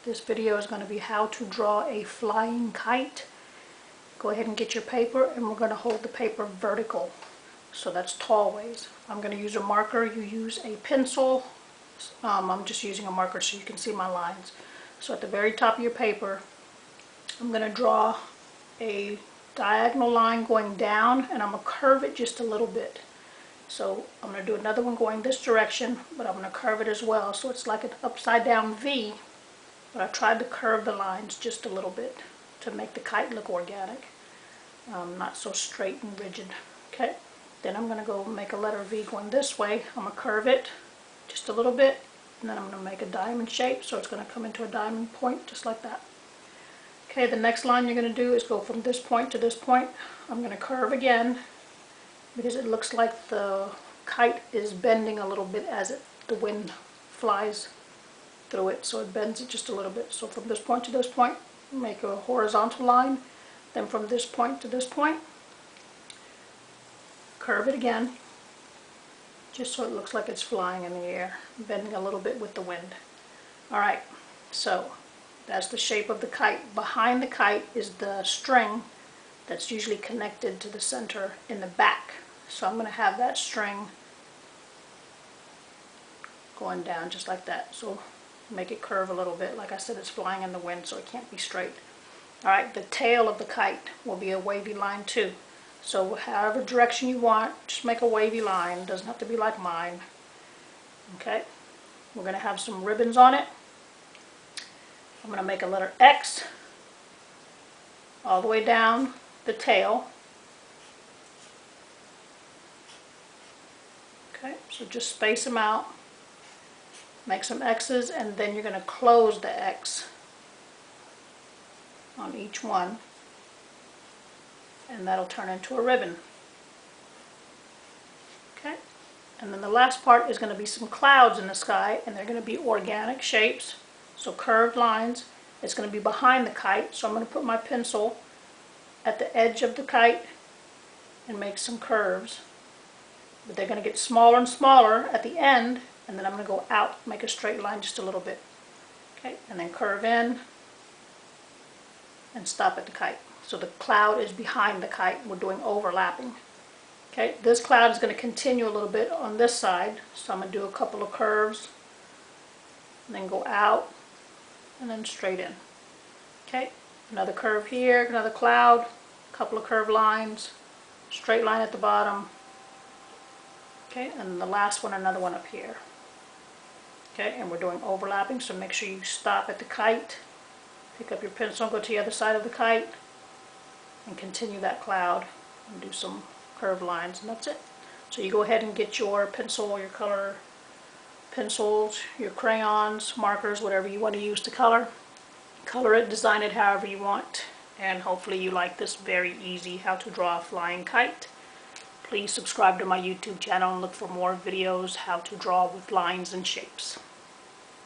This video is going to be how to draw a flying kite. Go ahead and get your paper, and we're going to hold the paper vertical. So that's tall ways. I'm going to use a marker. You use a pencil. I'm just using a marker so you can see my lines. So at the very top of your paper, I'm going to draw a diagonal line going down, and I'm going to curve it just a little bit. So I'm going to do another one going this direction, but I'm going to curve it as well. So it's like an upside down V, but I tried to curve the lines just a little bit to make the kite look organic, not so straight and rigid. Okay, then I'm going to go make a letter V going this way. I'm going to curve it just a little bit, and then I'm going to make a diamond shape, so it's going to come into a diamond point just like that. Okay, the next line you're going to do is go from this point to this point. I'm going to curve again because it looks like the kite is bending a little bit as the wind flies through it, so it bends it just a little bit. So from this point to this point, make a horizontal line. Then from this point to this point, curve it again, just so it looks like it's flying in the air, bending a little bit with the wind. Alright, so that's the shape of the kite. Behind the kite is the string that's usually connected to the center in the back. So I'm going to have that string going down just like that. So make it curve a little bit. Like I said, it's flying in the wind, so it can't be straight. Alright, the tail of the kite will be a wavy line too. So however direction you want, just make a wavy line. It doesn't have to be like mine. Okay, we're going to have some ribbons on it. I'm going to make a letter X all the way down the tail. Okay, so just space them out, make some X's, and then you're going to close the X on each one, and that'll turn into a ribbon. Okay, and then the last part is going to be some clouds in the sky, and they're going to be organic shapes, so curved lines. It's going to be behind the kite, so I'm going to put my pencil at the edge of the kite and make some curves. But they're going to get smaller and smaller at the end, and then I'm going to go out, make a straight line just a little bit. Okay, and then curve in and stop at the kite. So the cloud is behind the kite. We're doing overlapping. Okay, this cloud is going to continue a little bit on this side, so I'm going to do a couple of curves, and then go out, and then straight in. Okay, another curve here, another cloud, a couple of curved lines, straight line at the bottom. Okay, and the last one, another one up here. Okay, and we're doing overlapping, so make sure you stop at the kite, pick up your pencil, go to the other side of the kite, and continue that cloud, and do some curved lines, and that's it. So you go ahead and get your pencil, your color pencils, your crayons, markers, whatever you want to use to color. Color it, design it however you want, and hopefully you like this very easy how to draw a flying kite. Please subscribe to my YouTube channel and look for more videos how to draw with lines and shapes.